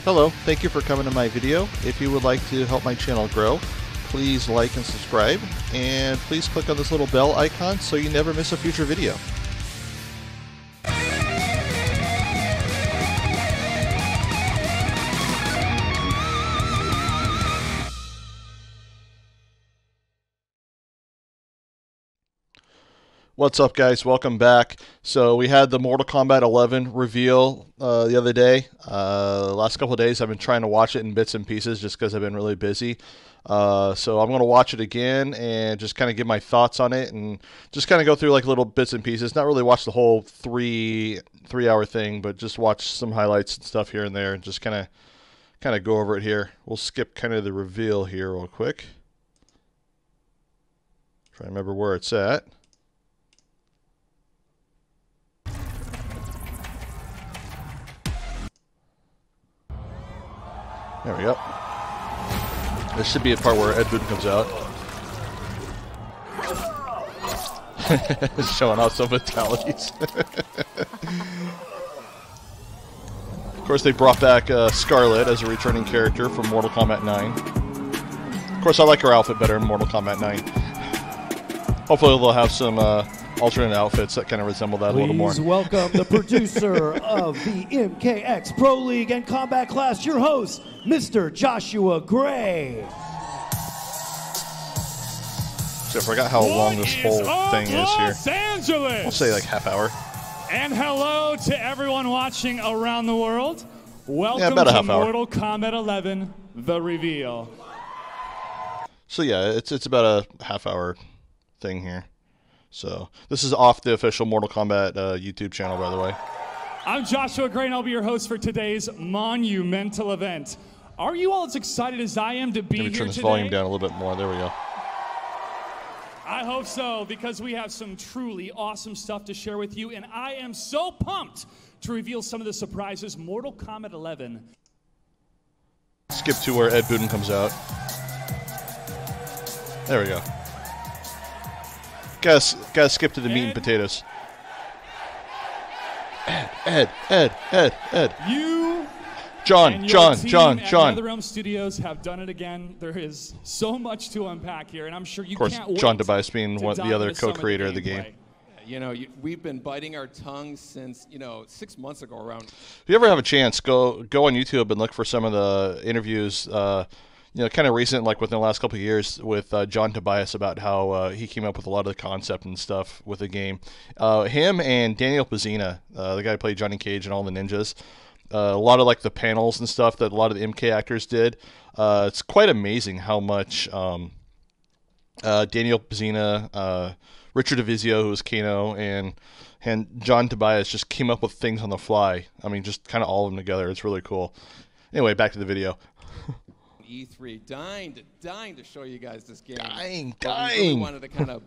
Hello, thank you for coming to my video. If you would like to help my channel grow, please like and subscribe, and please click on this little bell icon so you never miss a future video. What's up, guys? Welcome back. So we had the Mortal Kombat 11 reveal the other day. The last couple of days I've been trying to watch it in bits and pieces just because I've been really busy. So I'm going to watch it again and just kind of give my thoughts on it and just kind of go through like little bits and pieces. Not really watch the whole three-hour thing, but just watch some highlights and stuff here and there and just kind of go over it here. We'll skip kind of the reveal here real quick. Try to remember where it's at. There we go. There should be a part where Ed Boon comes out. Showing off some fatalities. Of course, they brought back Scarlet as a returning character from Mortal Kombat 9. Of course, I like her outfit better in Mortal Kombat 9. Hopefully, they'll have some alternate outfits that kind of resemble that a little more. Please welcome the producer of the MKX Pro League and Combat Class, your host, Mr. Joshua Gray. So I forgot how long this whole thing is here. Los Angeles. I'll say like half hour. And hello to everyone watching around the world. Welcome about a to half hour. Mortal Kombat 11, The Reveal. So yeah, it's about a half hour thing here. So this is off the official Mortal Kombat YouTube channel, by the way. I'm Joshua Gray, and I'll be your host for today's monumental event. Are you all as excited as I am to be here Maybe turn this today? volume down a little bit more. There we go. I hope so, because we have some truly awesome stuff to share with you, and I am so pumped to reveal some of the surprises. Mortal Kombat 11. Skip to where Ed Boon comes out. There we go. Gotta skip to the meat and potatoes. Ed. You John. and NetherRealm Studios have done it again. There is so much to unpack here, and I'm sure you can't wait. Of course, John Tobias being the other co-creator of the game. You know, we've been biting our tongues since, 6 months ago around. If you ever have a chance, go on YouTube and look for some of the interviews, kind of recent, like within the last couple of years, with John Tobias about how he came up with a lot of the concept and stuff with the game. Him and Daniel Pazina, the guy who played Johnny Cage and all the ninjas. A lot of like the panels and stuff that a lot of the MK actors did. It's quite amazing how much Daniel Pazina, Richard DeVizio, who was Kano, and John Tobias just came up with things on the fly. I mean, just kind of all of them together. It's really cool. Anyway, back to the video. E3, dying to show you guys this game. Dying. We really wanted to kind of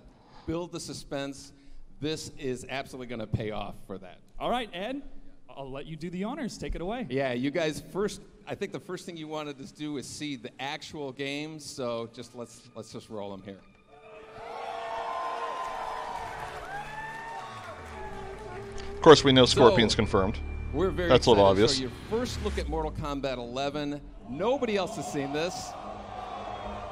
build the suspense. This is absolutely going to pay off for that. All right, Ed, I'll let you do the honors. Take it away. Yeah, you guys first. I think the first thing you wanted to do is see the actual games. So let's just roll them here. Of course, we know Scorpion's confirmed. We're very That's a little obvious. So your first look at Mortal Kombat 11. Nobody else has seen this.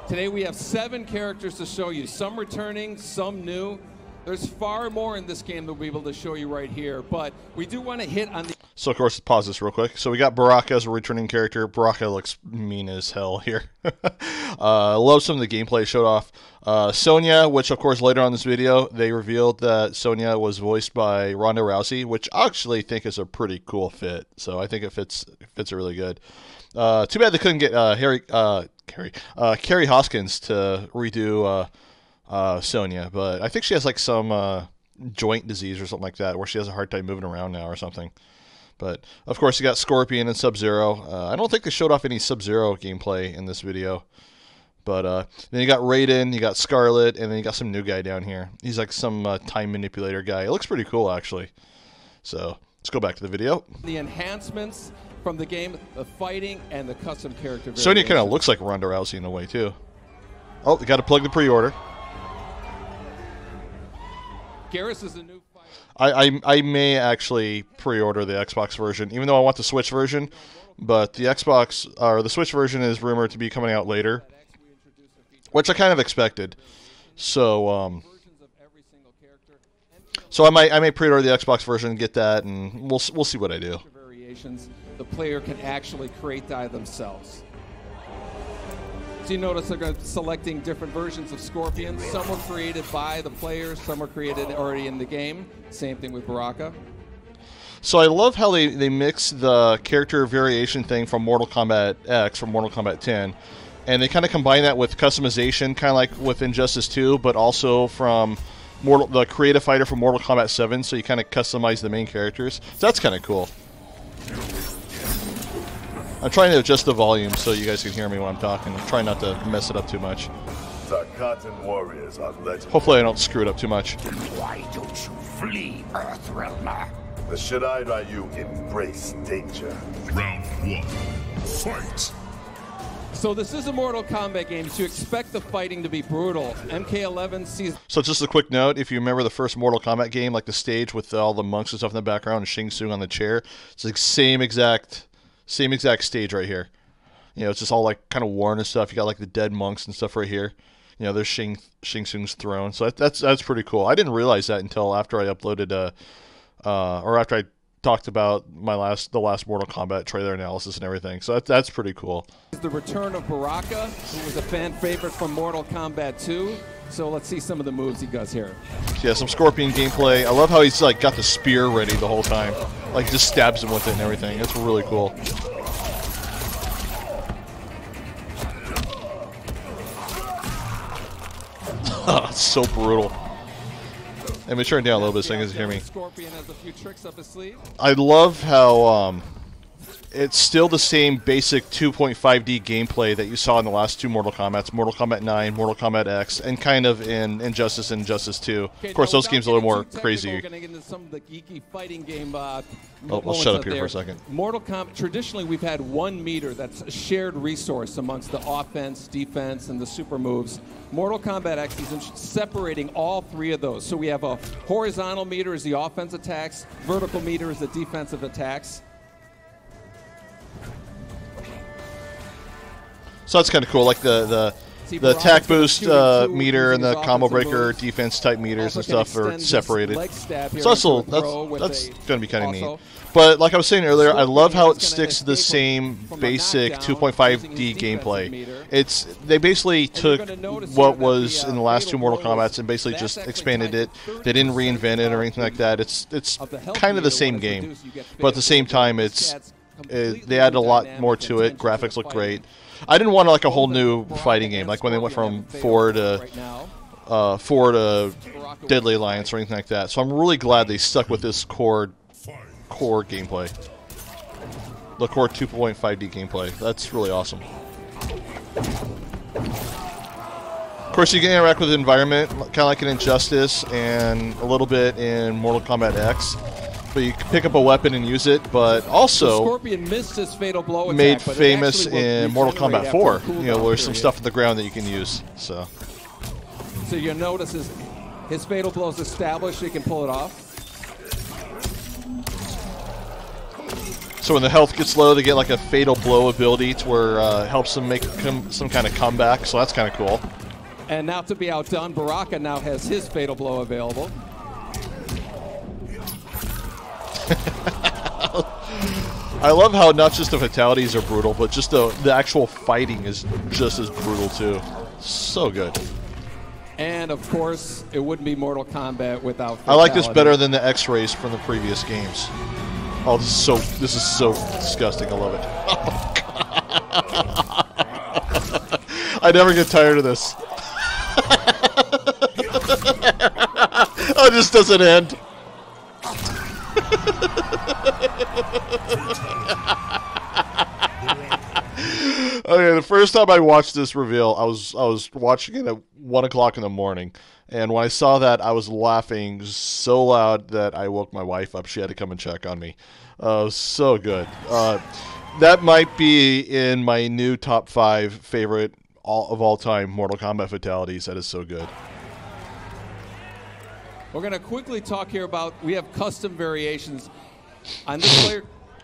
Today we have 7 characters to show you. Some returning, some new. There's far more in this game that we'll be able to show you right here. But we do want to hit on the... So, of course, pause this real quick. So we got Baraka as a returning character. Baraka looks mean as hell here. Love some of the gameplay showed off. Sonya, which, of course, later on in this video, they revealed that Sonya was voiced by Ronda Rousey, which I actually think is a pretty cool fit. So I think it fits it really good. Too bad they couldn't get Carrie Hoskins to redo Sonya, but I think she has like some joint disease or something like that, where she has a hard time moving around now or something. But of course, you got Scorpion and Sub-Zero. I don't think they showed off any Sub-Zero gameplay in this video. But then you got Raiden, you got Scarlet, and then you got some new guy down here. He's like some time manipulator guy. It looks pretty cool, actually. So let's go back to the video. The enhancements from the game, the fighting, and the custom character. Sonya kind of looks like Ronda Rousey in a way, too. Oh, you got to plug the pre-order. Garrus is a new fighter. I may actually pre-order the Xbox version, even though I want the Switch version. But the Xbox or the Switch version is rumored to be coming out later, which I kind of expected. So so I may pre-order the Xbox version and get that, and we'll see what I do. Variations the player can actually create themselves. So you notice they're selecting different versions of Scorpions. Some were created by the players, some were created already in the game. Same thing with Baraka. So I love how they mix the character variation thing from Mortal Kombat X, from Mortal Kombat 10, and they kind of combine that with customization, kind of like with Injustice 2, but also from the creative fighter from Mortal Kombat 7, so you kind of customize the main characters. So that's kind of cool. I'm trying to adjust the volume so you guys can hear me when I'm talking. I'm trying not to mess it up too much. Forgotten warriors are legends. Hopefully I don't screw it up too much. Why don't you flee, Earthrealmer? The Shirai Ryu embrace danger. Round 1. Fight! So this is a Mortal Kombat game, so you expect the fighting to be brutal. MK11 sees... So just a quick note, if you remember the first Mortal Kombat game, like the stage with all the monks and stuff in the background and Shang Tsung on the chair, it's the same exact stage right here. You know, it's just all like kind of worn and stuff. You got like the dead monks and stuff right here. You know, there's Shang Tsung's throne. So that's pretty cool. I didn't realize that until after I uploaded or after I talked about the last Mortal Kombat trailer analysis and everything. So that's pretty cool. The return of Baraka, who was a fan favorite from Mortal Kombat 2. So let's see some of the moves he does here. Yeah, some Scorpion gameplay. I love how he's like got the spear ready the whole time. Like just stabs him with it and everything. It's really cool. It's so brutal. Let me turn it down a little bit so you guys can hear me. Scorpion has a few tricks up his sleeve. I love how it's still the same basic 2.5D gameplay that you saw in the last two Mortal Kombats, Mortal Kombat 9, Mortal Kombat X, and kind of in Injustice and Injustice 2. Of course, those games are a little more crazy. We're going to get into some of the geeky fighting game I'll shut up here for a second. Mortal Kombat, traditionally we've had 1 meter that's a shared resource amongst the offense, defense, and the super moves. Mortal Kombat X is separating all 3 of those. So we have a horizontal meter is the offense attacks, vertical meter is the defensive attacks. So that's kind of cool, like the attack boost meter and the combo breaker defense type meters and stuff are separated. So that's going to be kind of neat. But like I was saying earlier, I love how it sticks to the same basic 2.5D gameplay. They basically took what was in the last 2 Mortal Kombats and basically just expanded it. They didn't reinvent it or anything like that. It's kind of the same game, but at the same time, they added a lot more to it. Graphics look great. I didn't want like a whole new fighting game, like when they went from 4 to Deadly Alliance or anything like that. So I'm really glad they stuck with this core gameplay, the core 2.5D gameplay. That's really awesome. Of course, you can interact with the environment, kind of like in Injustice and a little bit in Mortal Kombat X. But you can pick up a weapon and use it, but also Scorpion missed his fatal blow attack, made famous in Mortal Kombat 4. You know, there's some stuff on the ground that you can use. So you'll notice his fatal blow is established, so you can pull it off. So when the health gets low, they get like a fatal blow ability to where helps them make some kind of comeback. So that's kind of cool. And now to be outdone, Baraka now has his fatal blow available. I love how not just the fatalities are brutal, but just the actual fighting is just as brutal too. So good. And of course, it wouldn't be Mortal Kombat without fatality. I like this better than the X-rays from the previous games. Oh, this is so disgusting. I love it. Oh, I never get tired of this. Oh, it just doesn't end. Okay, the first time I watched this reveal, I was watching it at 1 o'clock in the morning, and when I saw that, I was laughing so loud that I woke my wife up. She had to come and check on me. So good. That might be in my new top 5 favorite of all time Mortal Kombat fatalities. That is so good. We're going to quickly talk here about, we have custom variations. On this player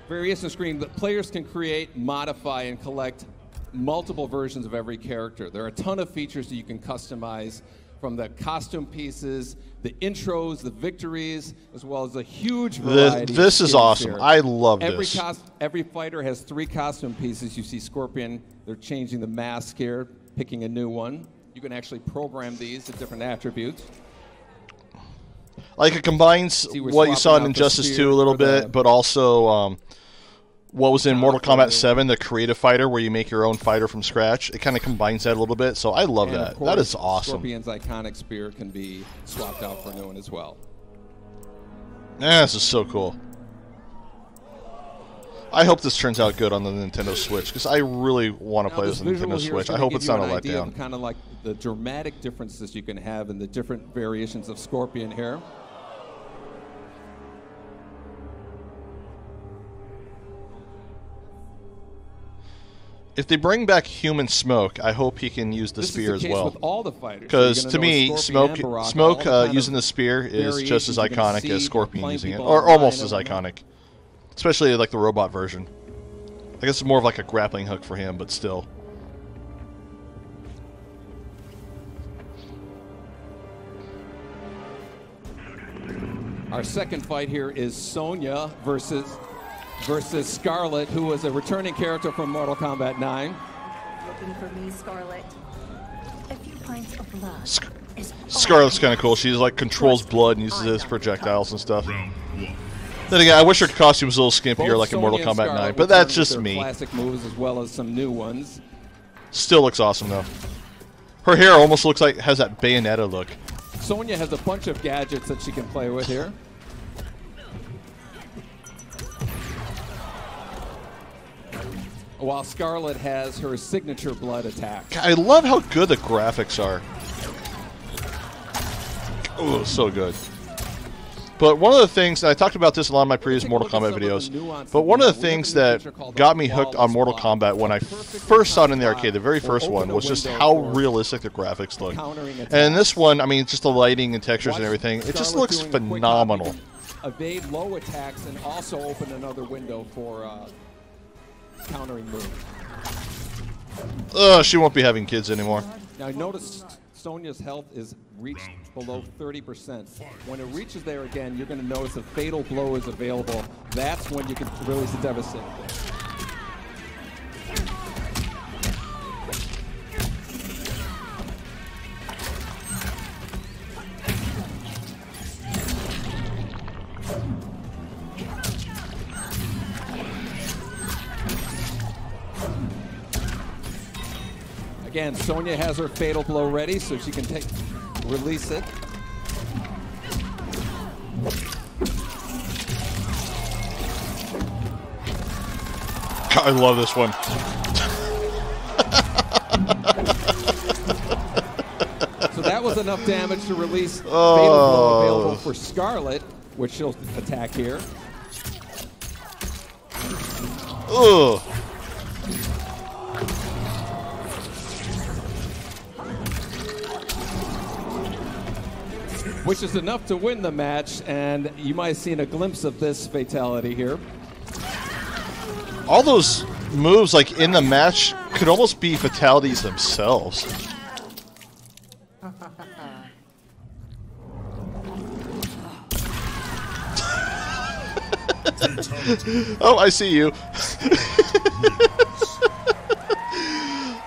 variation screen, the players can create, modify, and collect multiple versions of every character. There are a ton of features that you can customize, from the costume pieces, the intros, the victories, as well as a huge variety. This is awesome. Here. I love this. Every fighter has 3 costume pieces. You see Scorpion, they're changing the mask here, picking a new one. You can actually program these at different attributes. Like, it combines what you saw in Injustice 2 a little bit, but also what was in Mortal Kombat 7, the creative fighter, where you make your own fighter from scratch. It kind of combines that a little bit, so I love that. Course, that is awesome. Scorpion's iconic spear can be swapped out for a new one as well. Yeah, this is so cool. I hope this turns out good on the Nintendo Switch, because I really want to play this on the Nintendo Switch. I hope it's not a letdown. Kind of like the dramatic differences you can have in the different variations of Scorpion here. If they bring back Human Smoke, I hope he can use the spear as well. With all the fighters. Because to me, Smoke using the spear is just as iconic as Scorpion using it, or almost as iconic. Especially like the robot version. I guess it's more of like a grappling hook for him, but still. Our second fight here is Sonya versus Scarlet, who was a returning character from Mortal Kombat 9. Looking for me, Scarlet. A few pints of blood. Scarlet's kind of cool. She like controls blood and uses it as projectiles and stuff. Then again, I wish her costume was a little skimpier, like in Mortal Kombat 9, but that's just me. Classic moves as well as some new ones. Still looks awesome though. Her hair almost looks like has that Bayonetta look. Sonya has a bunch of gadgets that she can play with here. While Scarlet has her signature blood attack. I love how good the graphics are. Oh, so good. But one of the things, and I talked about this in a lot of my previous Mortal Kombat videos, but one of the things that got me hooked on Mortal Kombat when I first saw it in the arcade, the very first one, was just how realistic the graphics look. And in this one, I mean, just the lighting and textures and everything, it just looks phenomenal. Evade low attacks and also open another window for countering moves. She won't be having kids anymore. Now notice Sonya's health is reached below 30%. When it reaches there again, you're going to notice a fatal blow is available. That's when you can release a devastating blow. Again, Sonya has her fatal blow ready, so she can release it. I love this one. So that was enough damage to release fatal blow available for Scarlet, which she'll attack here. Ugh. Which is enough to win the match, and you might have seen a glimpse of this fatality here. All those moves, like in the match, could almost be fatalities themselves. Oh, I see you.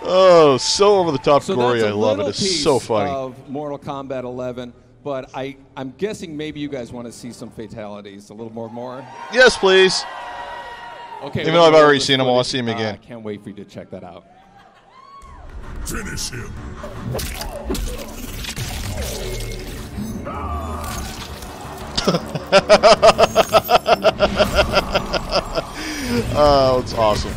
Oh, so over the top gory. I love it. It's so funny. Of Mortal Kombat 11. But I'm guessing maybe you guys want to see some fatalities, a little more. Yes, please. Okay. Even though I've already seen them, I want to see them again. I can't wait for you to check that out. Finish him. Oh, it's awesome.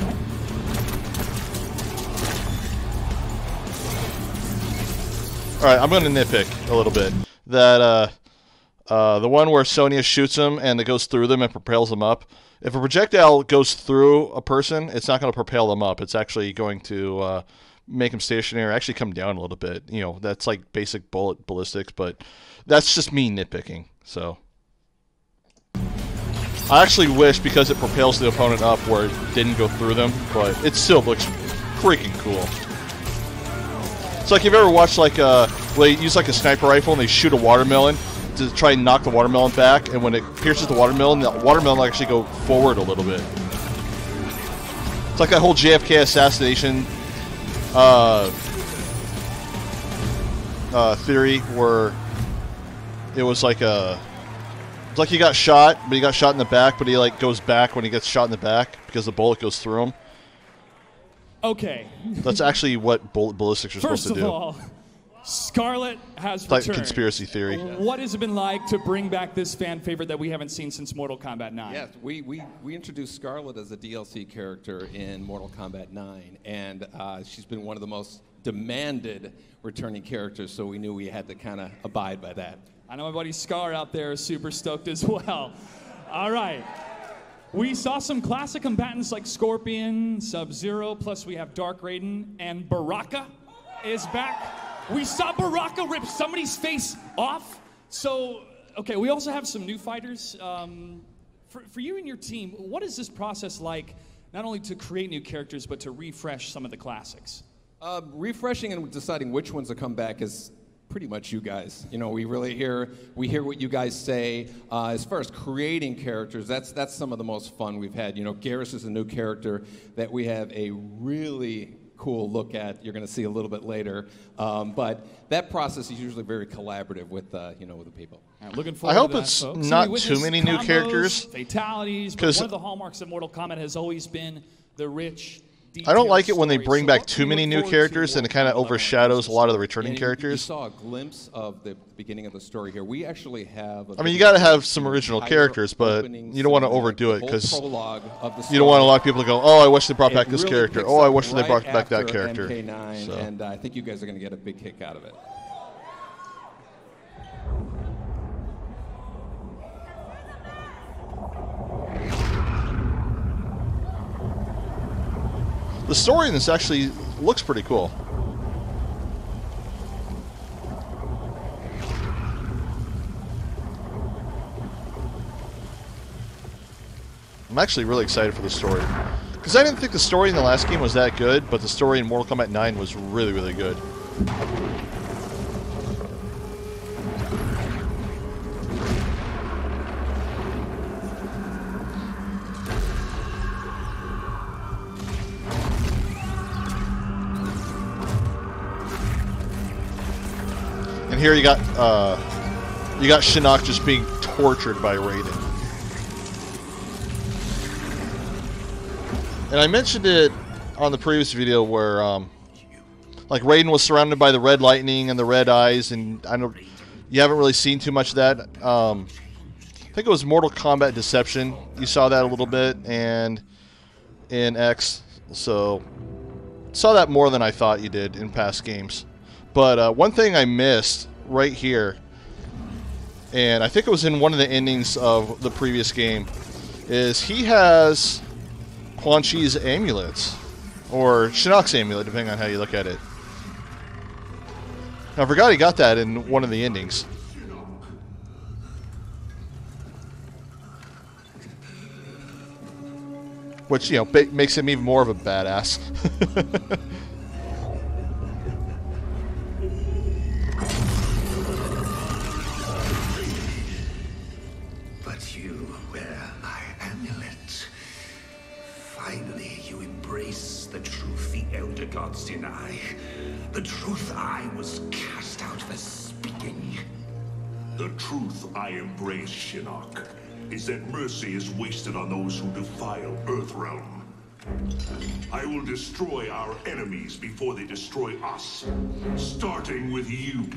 All right, I'm going to nitpick a little bit. That the one where Sonya shoots him and it goes through them and propels them up. If a projectile goes through a person, it's not going to propel them up. It's actually going to make them stationary, actually come down a little bit. You know, that's like basic bullet ballistics, but that's just me nitpicking. So I actually wish, because it propels the opponent up, where it didn't go through them, but it still looks freaking cool. It's like, you've ever watched like they use like a sniper rifle and they shoot a watermelon to try and knock the watermelon back, and when it pierces the watermelon will actually go forward a little bit. It's like that whole JFK assassination theory, where it was like it's like he got shot, but he got shot in the back, but he like goes back when he gets shot in the back because the bullet goes through him. Okay. That's actually what ballistics are supposed to do. First of all, Scarlet has It's like returned. conspiracy theory. What has it been like to bring back this fan favorite that we haven't seen since Mortal Kombat 9? Yes, we introduced Scarlet as a DLC character in Mortal Kombat 9, and she's been one of the most demanded returning characters, so we knew we had to kind of abide by that. I know my buddy Scar out there is super stoked as well. All right. We saw some classic combatants like Scorpion, Sub-Zero, plus we have Dark Raiden, and Baraka is back. We saw Baraka rip somebody's face off. So, okay, we also have some new fighters. For you and your team, what is this process like, not only to create new characters, but to refresh some of the classics? Refreshing and deciding which ones to come back is pretty much you guys. You know, we hear what you guys say. As far as creating characters, that's some of the most fun we've had. You know, Garrus is a new character that we have a really cool look at. You're going to see a little bit later. But that process is usually very collaborative with with the people. Right, looking forward I hope to that, it's folks. not too many new Combos, characters. Fatalities, but one of the hallmarks of Mortal Kombat has always been the rich, I don't like it when they story. bring So back what too we many look new forward characters, to and it kind of Mortal Kombat overshadows a lot of the returning And you characters. saw a glimpse of the beginning of the story here. We actually have. I mean, you got to have some original characters, but you don't want to overdo it, because you don't want a lot of people to go, "Oh, I wish they brought back this character. Oh, I wish they brought back that character." MK9, So. and I think you guys are going to get a big kick out of it. The story in this actually looks pretty cool. I'm actually really excited for the story, because I didn't think the story in the last game was that good, but the story in Mortal Kombat 9 was really, really good. And here you got Shinnok just being tortured by Raiden. And I mentioned it on the previous video where, like, Raiden was surrounded by the red lightning and the red eyes, and I know you haven't really seen too much of that. I think it was Mortal Kombat Deception. You saw that a little bit, and in X, so saw that more than I thought you did in past games. But one thing I missed right here, and I think it was in one of the endings of the previous game, is he has Quan Chi's amulets, or Shinnok's amulet, depending on how you look at it. Now, I forgot he got that in one of the endings. Which, you know, makes him even more of a badass. But you wear my amulet. Finally, you embrace the truth the Elder Gods deny. The truth I was cast out for speaking. The truth I embrace, Shinnok, is that mercy is wasted on those who defile Earthrealm. I will destroy our enemies before they destroy us, starting with you.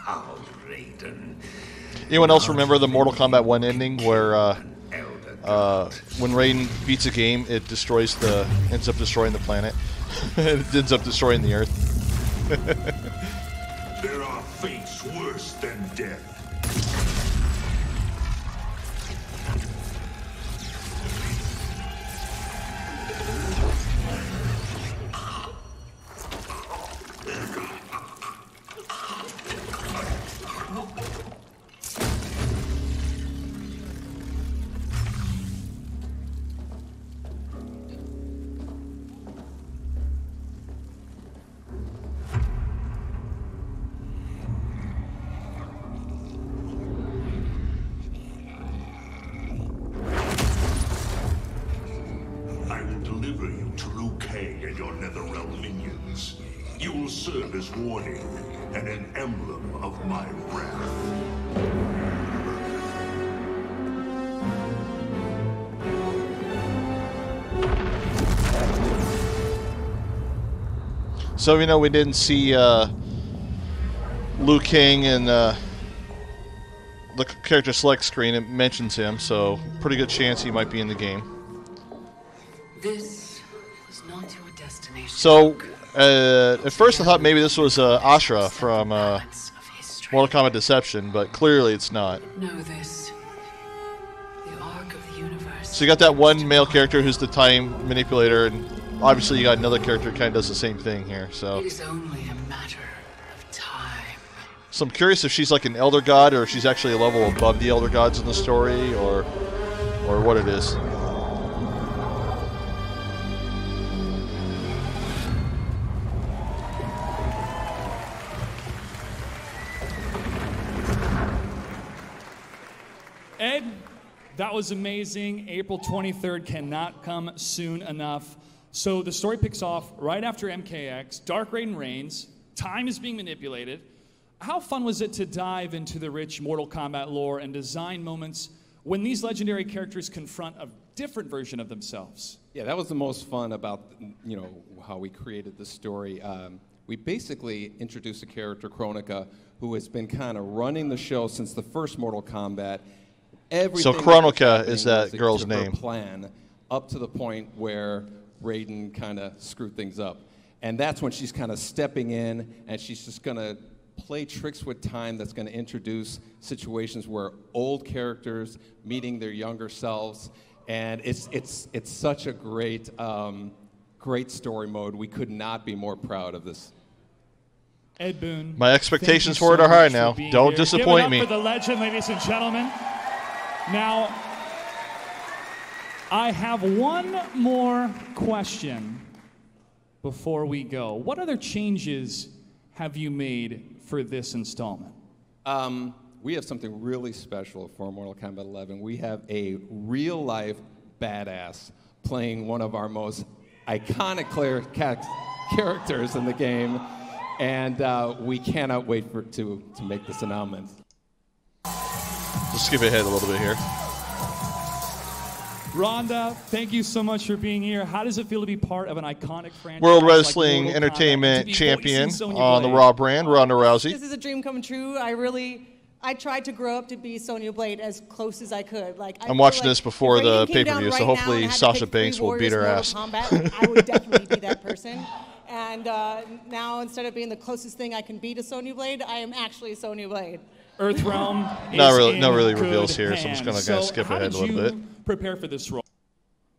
How, Raiden? Anyone else remember the Mortal Kombat 1 ending where when Raiden beats a game, it ends up destroying the planet. It ends up destroying the Earth. There are fates worse than death. Kang and your NetherRealm minions. You will serve as warning and an emblem of my wrath. So, you know, we didn't see Liu Kang in the character select screen. It mentions him, so pretty good chance he might be in the game. This was not your destination. So, at first I thought maybe this was Ashra from Mortal Kombat Deception, but clearly it's not. Know this. The arc of the universe. So you got that one male character who's the time manipulator, and obviously you got another character who kind of does the same thing here. So. It is only a matter of time. So I'm curious if she's like an elder god, or if she's actually a level above the elder gods in the story, or what it is. Ed, that was amazing. April 23rd cannot come soon enough. So the story picks off right after MKX. Dark Raiden reigns. Time is being manipulated. How fun was it to dive into the rich Mortal Kombat lore and design moments when these legendary characters confront a different version of themselves? Yeah, that was the most fun about, you know, how we created the story. We basically introduced a character, Kronika, who has been kind of running the show since the first Mortal Kombat. Everything So Kronika is that girl's her name. Plan up to the point where Raiden kind of screwed things up. And that's when she's kind of stepping in, and she's just going to play tricks with time that's going to introduce situations where old characters meeting their younger selves. And it's such a great, great story mode. We could not be more proud of this. Ed Boon. My expectations for it are high now. Don't disappoint me. Give it up for the legend, ladies and gentlemen. Now, I have one more question before we go. What other changes have you made for this installment? We have something really special for Mortal Kombat 11. We have a real-life badass playing one of our most iconic characters in the game, and we cannot wait to make this announcement. Just skip ahead a little bit here. Rhonda, thank you so much for being here. How does it feel to be part of an iconic franchise? World like Wrestling Mortal Entertainment Kombat, to be Champion voicing Sonya on the Blade? Raw brand, Ronda Rousey. This is a dream come true. I tried to grow up to be Sonya Blade as close as I could. I'm watching this before the pay-per-view, so hopefully Sasha Banks will beat her ass. I would definitely be that person. And now, instead of being the closest thing I can be to Sonya Blade, I am actually Sonya Blade. Earthrealm is no really in reveals good here, so I'm just hands. gonna skip how ahead did a little you bit. Prepare for this role.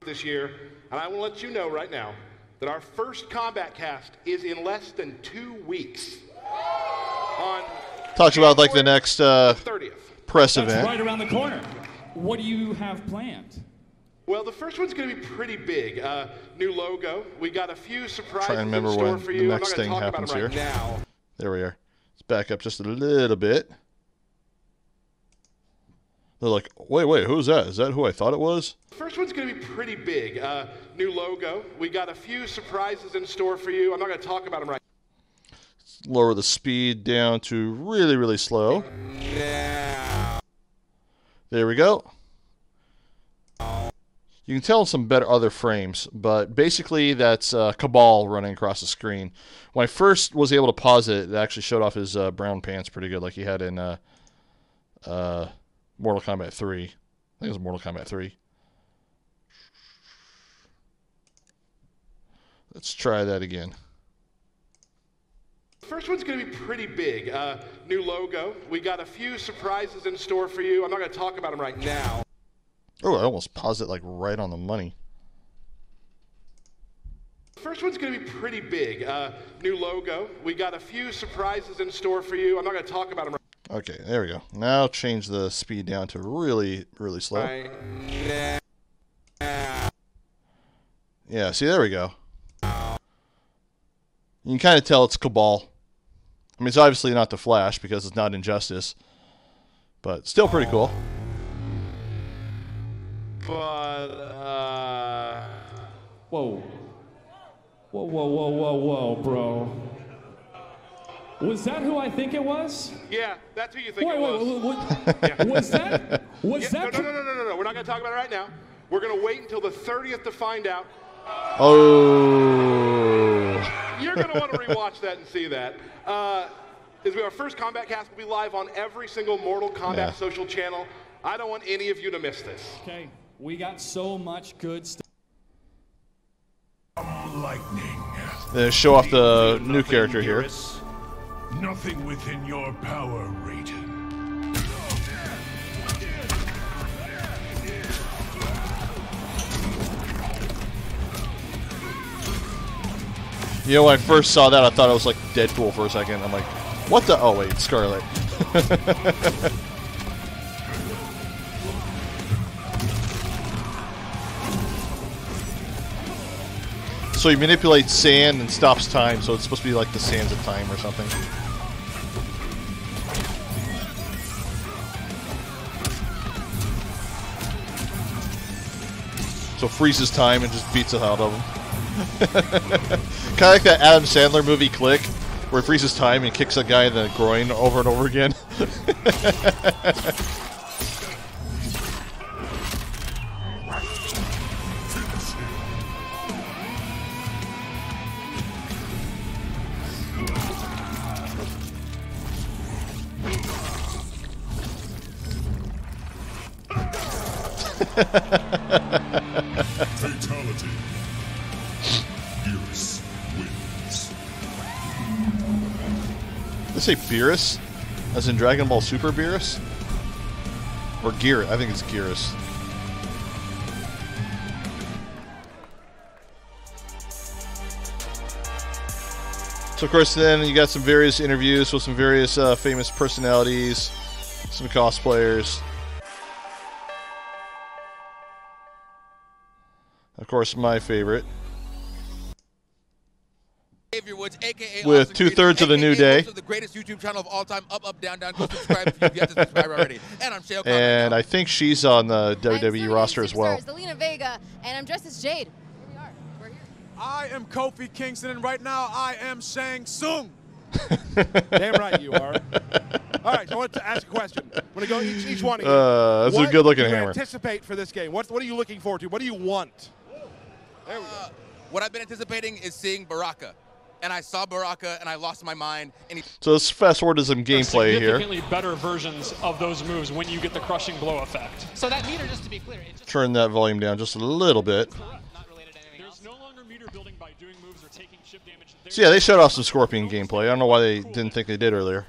This year, and I will let you know right now that our first combat cast is in less than 2 weeks. On Talks about like the next 30th. press That's event. right around the corner. What do you have planned? Well, the first one's going to be pretty big. New logo. We got a few surprises Try and remember in store when for the you. next I'm thing not going happens to talk about them right here. now. There we are. Let's back up just a little bit. They're like, wait, who's that? Is that who I thought it was? First one's going to be pretty big. New logo. We got a few surprises in store for you. I'm not going to talk about them right now. Lower the speed down to really, really slow. There we go. You can tell some better other frames, but basically that's Cabal running across the screen. When I first was able to pause it, it actually showed off his brown pants pretty good, like he had in Mortal Kombat 3. I think it was Mortal Kombat 3. Let's try that again. First one's going to be pretty big. New logo. We got a few surprises in store for you. I'm not going to talk about them right now. Oh, I almost paused it like right on the money. First one's going to be pretty big. New logo. We got a few surprises in store for you. I'm not going to talk about them. Okay, there we go. Now change the speed down to really, really slow. Yeah, see, there we go. You can kind of tell it's Cabal. I mean, it's obviously not the Flash because it's not Injustice, but still pretty cool. But, Whoa. Whoa, whoa, whoa, whoa, whoa, bro. Was that who I think it was? Yeah, that's who you think it was. Yeah. Was that? Was that? No. We're not going to talk about it right now. We're going to wait until the 30th to find out. Oh. You're going to want to rewatch that and see that. Our first Combat Cast will be live on every single Mortal Kombat social channel. I don't want any of you to miss this. Okay, we got so much good stuff. Lightning. Then show off the new character here. Nothing within your power, Raiden. You know, when I first saw that, I thought it was like Deadpool for a second. I'm like, what the? Oh, wait, Scarlet. So he manipulates sand and stops time, so it's supposed to be like the sands of time or something. So freezes time and just beats it out of him. Kind of like that Adam Sandler movie Click, where he freezes time and kicks a guy in the groin over and over again. Fatality. Beerus wins. Did they say Beerus? As in Dragon Ball Super Beerus? Or Gear? I think it's Gearus. So of course then you got some various interviews with some various famous personalities, some cosplayers. Of course, my favorite. Woods, AKA with 2/3 of the New Day. The greatest YouTube channel of all time. Up, up, down, down. Go subscribe if you've yet to subscribe already. And I'm Shale. And I think she's on the WWE roster as well. Zelina Vega, and I'm dressed as Jade. Here we are. We're here. I am Kofi Kingston, and right now I am Shang Tsung. Damn right you are. All right, so I want to ask a question. I'm going to go each one of you. That's a good-looking hammer. What do you anticipate for this game? What are you looking forward to? What do you want? There we go. What I've been anticipating is seeing Baraka. And I saw Baraka, and I lost my mind. And so let's fast forward to some gameplay here. Significantly better versions of those moves when you get the crushing blow effect. So that meter, just to be clear, Turn that volume down just a little bit. There's no longer meter building by doing moves or taking chip damage. So yeah, they showed off some Scorpion gameplay. I don't know why they didn't think they did earlier.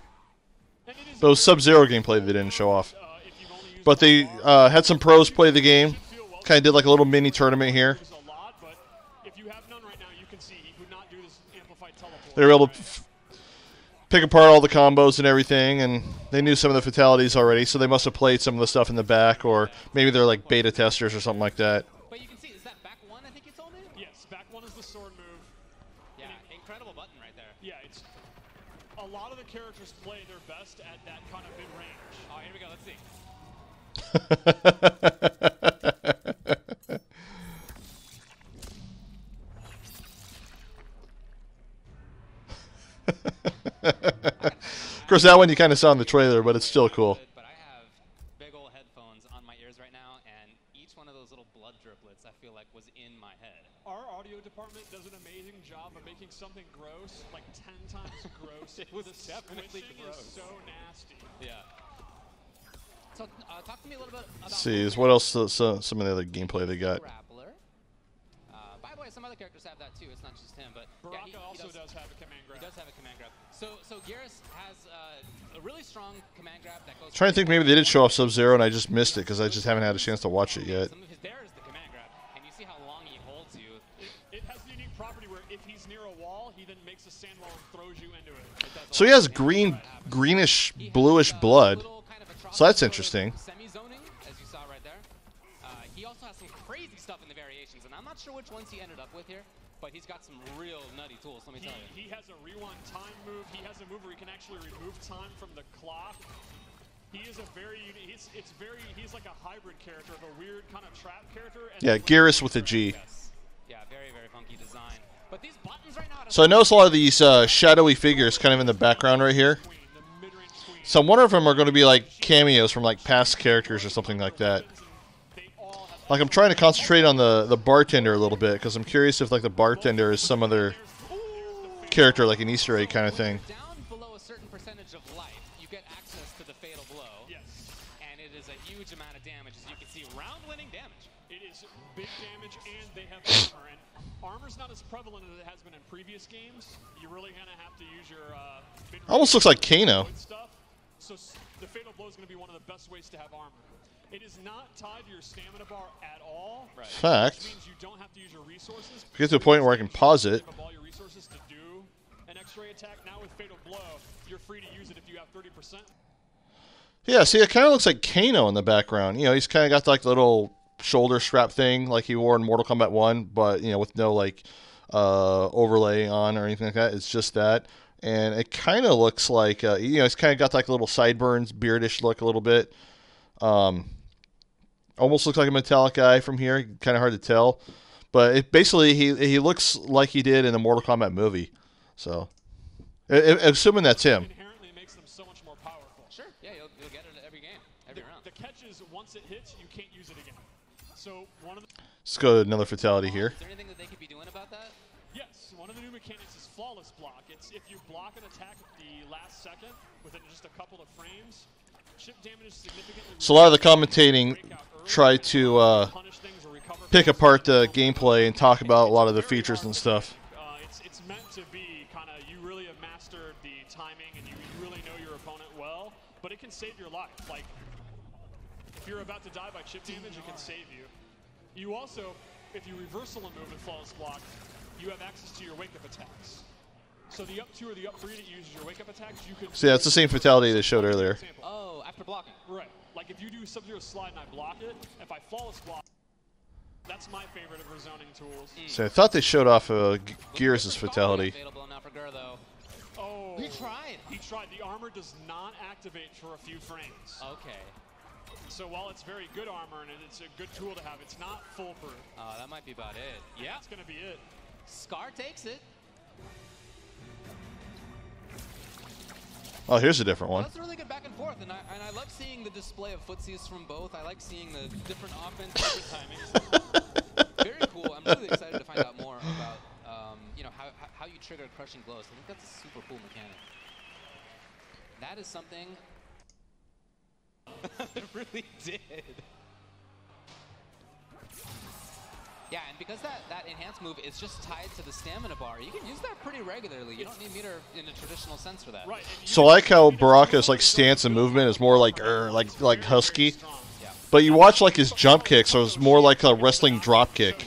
But it was Sub-Zero gameplay they didn't show off. But they had some pros play the game. Kind of did like a little mini tournament here. They were able to pick apart all the combos and everything, and they knew some of the fatalities already, so they must have played some of the stuff in the back, or maybe they're like beta testers or something like that. But you can see, is that back one, I think you told me? Yes, back one is the sword move. Yeah, incredible button right there. Yeah, it's a lot of the characters play their best at that kind of mid-range. Oh, here we go, let's see. Of course, that one you kind of saw in the trailer, but it's still cool. But I have big old headphones on my ears right now, and each one of those little blood driplets I feel like was in my head. Our audio department does an amazing job of making something gross, like 10 times gross. It was definitely gross. Is so nasty. Yeah. So talk to me a little bit about... Let's see, what else, some of the other gameplay they got. Grappler. By the way, some other characters have that too. It's not just him, but Baraka yeah, also does have a command grab. He does have a command grab. So Geras has a really strong command grab that goes... Trying to think maybe they did show off Sub-Zero and I just missed it because I just haven't had a chance to watch it yet. Some of his there is the command grab, and you see how long he holds you. It has the unique property where if he's near a wall, he then makes a sand wall and throws you into it. So he has greenish, bluish blood. So that's interesting. Semi-zoning, as you saw right there. He also has some crazy stuff in the variations, and I'm not sure which ones he ended up with here, but he's got some real nutty tools, let me tell you. He has a rewind time move. He has a move where he can actually remove time from the clock. He is a very unique, he's like a hybrid character of a weird kind of trap character. And yeah, Geras with a G. Yes. Yeah, very, very funky design. But these buttons right now. So I notice a lot of these shadowy figures kind of in the background right here. So I'm wondering if them are going to be like cameos from like past characters or something like that. Like I'm trying to concentrate on the bartender a little bit because I'm curious if like the bartender is some other character, like an Easter egg kind of thing. Down below a certain percentage of life, you get access to the fatal blow. Yes. And it is a huge amount of damage, as you can see, round-winning damage. It is big damage, and they have armor. And armor's not as prevalent as it has been in previous games. You're really gonna have to use your Almost looks like Kano. stuff. So the fatal blow is going to be one of the best ways to have armor. It is not tied to your stamina bar at all. Right. Fact. Which means you don't have to use your resources. Get to a point where I can pause it. Save up all your resources to do an X-ray attack. Now with fatal blow, you're free to use it if you have 30%. Yeah, see, it kind of looks like Kano in the background. You know, he's kind of got like the little shoulder strap thing like he wore in Mortal Kombat 1, but, you know, with no like overlay on or anything like that. It's just that. And it kind of looks like, you know, it's kind of got like a little sideburns, beardish look a little bit. Almost looks like a metallic guy from here. Kind of hard to tell. But it basically, he looks like he did in the Mortal Kombat movie. So, assuming that's him. Inherently makes them so much more powerful. Sure. Yeah, you'll get it every game, every round. The catch is once it hits, you can't use it again. So one of the... Let's go to another fatality here. Is there anything that they could be doing about that? Yes, one of the new mechanics is flawless block. It's if you block an attack at the last second within just a couple of frames, chip damage is significantly. So a lot of the commentating try to pick apart the gameplay and talk about a lot of the features and stuff. It's meant to be kind of, you really have mastered the timing and you really know your opponent well, but it can save your life. Like, if you're about to die by chip damage, it can save you. You also, if you reversal a move in flawless block, you have access to your wake-up attacks. So the up 2 or the up 3 that uses your wake-up attacks, you could... So yeah, it's the same fatality they showed earlier. Oh, after blocking. Right. Like if you do Sub-Zero slide and I block it, if I flawless block, that's my favorite of rezoning tools. So I thought they showed off Gears' fatality. Oh. He tried. He tried. The armor does not activate for a few frames. Okay. So while it's very good armor and it's a good tool to have, it's not foolproof. That might be about it. Yeah. That's going to be it. Scar takes it. Oh, here's a different one. That's a really good back and forth, and I love seeing the display of footsies from both. I like seeing the different offense, different timings. Very cool. I'm really excited to find out more about, you know, how you trigger crushing blows. I think that's a super cool mechanic. That is something. It really did. Yeah, and because that enhanced move is just tied to the stamina bar, you can use that pretty regularly. You don't need meter in a traditional sense for that. Right. So I like how Baraka's like stance and movement is more like husky, but you watch like his jump kick, so it's more like a wrestling drop kick.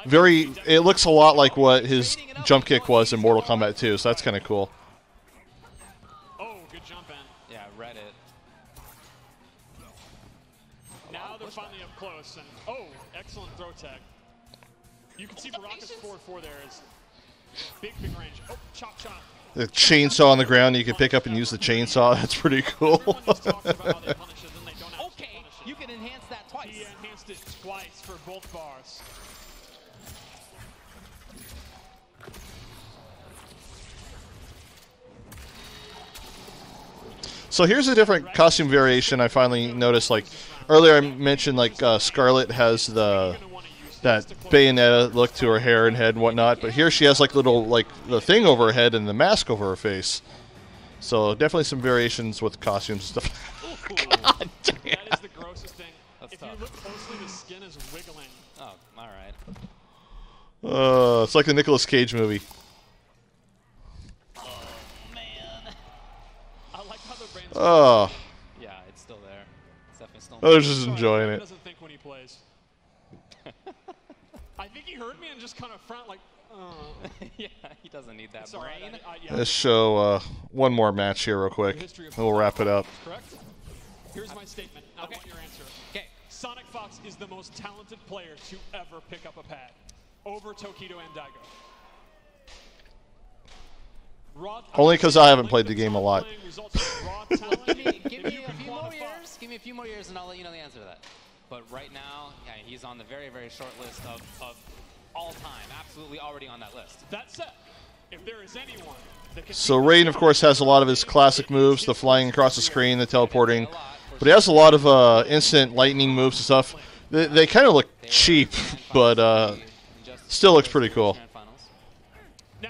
It looks a lot like what his jump kick was in Mortal Kombat 2, so that's kind of cool. Oh, good jump in. Yeah, read it. Now they're finally up close, and oh, excellent throw tag. You can see Baraka's forward 4 there is big range. Oh, chop, chop. The chainsaw on the ground, you can pick up and use the chainsaw. That's pretty cool. Okay, you can enhance that twice. He enhanced it twice for both bars. So here's a different costume variation I finally noticed. Like earlier I mentioned like Scarlet has that Bayonetta look to her hair and head and whatnot, but here she has like little like the thing over her head and the mask over her face. So definitely some variations with costumes and stuff. God damn. That is the grossest thing. If you look closely, the skin is wiggling. Oh, all right. It's like the Nicolas Cage movie. Oh man. I like how the brain's Yeah, it's still there. It's definitely still. I was just enjoying it. Doesn't think when he plays. I think he heard me and just kind of front like. Yeah, he doesn't need that It's right. brain. Let's show one more match here real quick, and we'll wrap it up. Correct. Here's my statement. I want your answer. Okay. Sonic Fox is the most talented player to ever pick up a pad, over Tokido and Daigo. Only because I haven't played the game a lot. Give me a few more years. Give me a few more years, and I'll let you know the answer to that. But right now, yeah, he's on the very, very short list of all time. Absolutely already on that list. That said, if there is anyone that can So Raiden, of course, has a lot of his classic moves, the flying across the screen, the teleporting, but he has a lot of instant lightning moves and stuff. They kind of look cheap, but still looks pretty cool.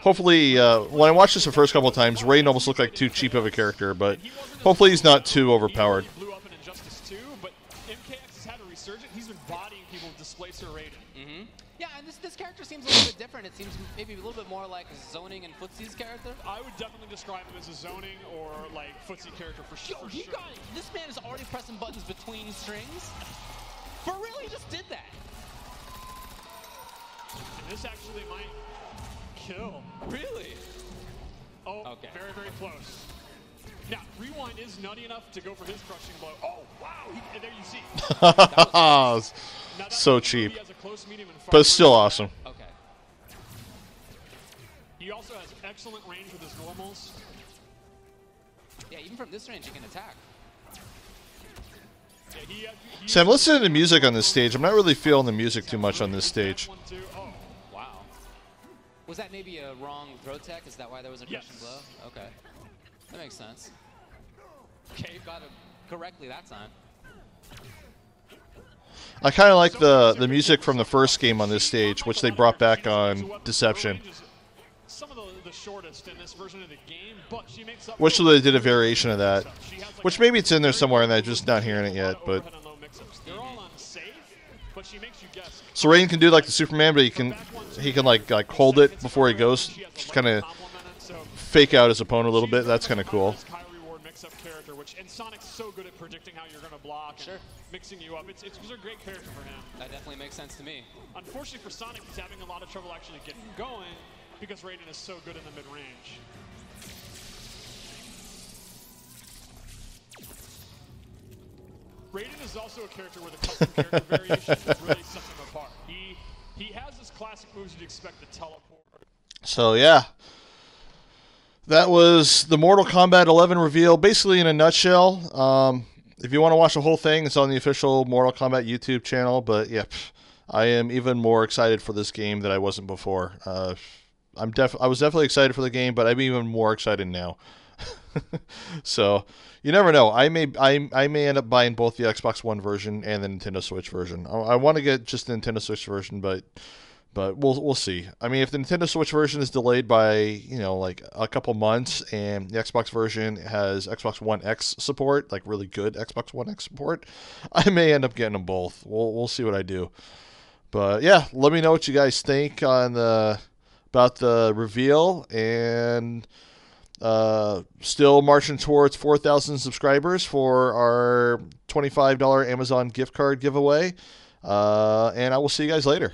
Hopefully, when I watched this the first couple of times, Raiden almost looked like too cheap of a character, but hopefully he's not too overpowered. blew up in Injustice 2, but MKX has had a resurgence. He's been bodying people with Displacer Raiden. Yeah, and this character seems a little bit different. It seems maybe a little bit more like Zoning and Footsie's character. I would definitely describe him as a zoning or like footsie character for sure. Yo, this man is already pressing buttons between strings. For real, he just did that. And this actually might kill. Really? Oh, okay. Very, very close. Now, Rewind is nutty enough to go for his crushing blow. Oh, wow! And there you see. So cheap. But it's still awesome. Okay. He also has excellent range with his normals. Yeah, even from this range, he can attack. Yeah, See, I'm listening to music on this stage. I'm not really feeling the music too much on this stage. Oh, wow. Was that maybe a wrong throw tech? Is that why there was a crushing blow? Okay. That makes sense. Okay, you got it correctly that time. I kind of like the music from the first game on this stage, which they brought back on Deception. Some of the shortest in this version of the game, but she makes up Which they did a variation of that. Which maybe it's in there somewhere and I'm just not hearing it yet, but... They're all unsafe, but she makes you guess. So Raiden can do like the Superman, but he can like hold it before he goes. Just kind of fake out his opponent a little bit. That's kind of cool. Character, which and Sonic's so good at predicting how you're going to block and mixing you up. It's a great character for him. That definitely makes sense to me. Unfortunately for Sonic, he's having a lot of trouble actually getting going because Raiden is so good in the mid-range. Raiden is also a character with a custom character variation that really sets him apart. He has his classic moves you'd expect to teleport. So yeah. That was the Mortal Kombat 11 reveal, basically in a nutshell. If you want to watch the whole thing, it's on the official Mortal Kombat YouTube channel. But yeah, I am even more excited for this game than I wasn't before. I was definitely excited for the game, but I'm even more excited now. So you never know. I may end up buying both the Xbox One version and the Nintendo Switch version. I want to get just the Nintendo Switch version, but we'll see. I mean, if the Nintendo Switch version is delayed by, like a couple months and the Xbox version has Xbox One X support, like really good Xbox One X support, I may end up getting them both. We'll see what I do. But yeah, let me know what you guys think on about the reveal, and still marching towards 4,000 subscribers for our $25 Amazon gift card giveaway. And I will see you guys later.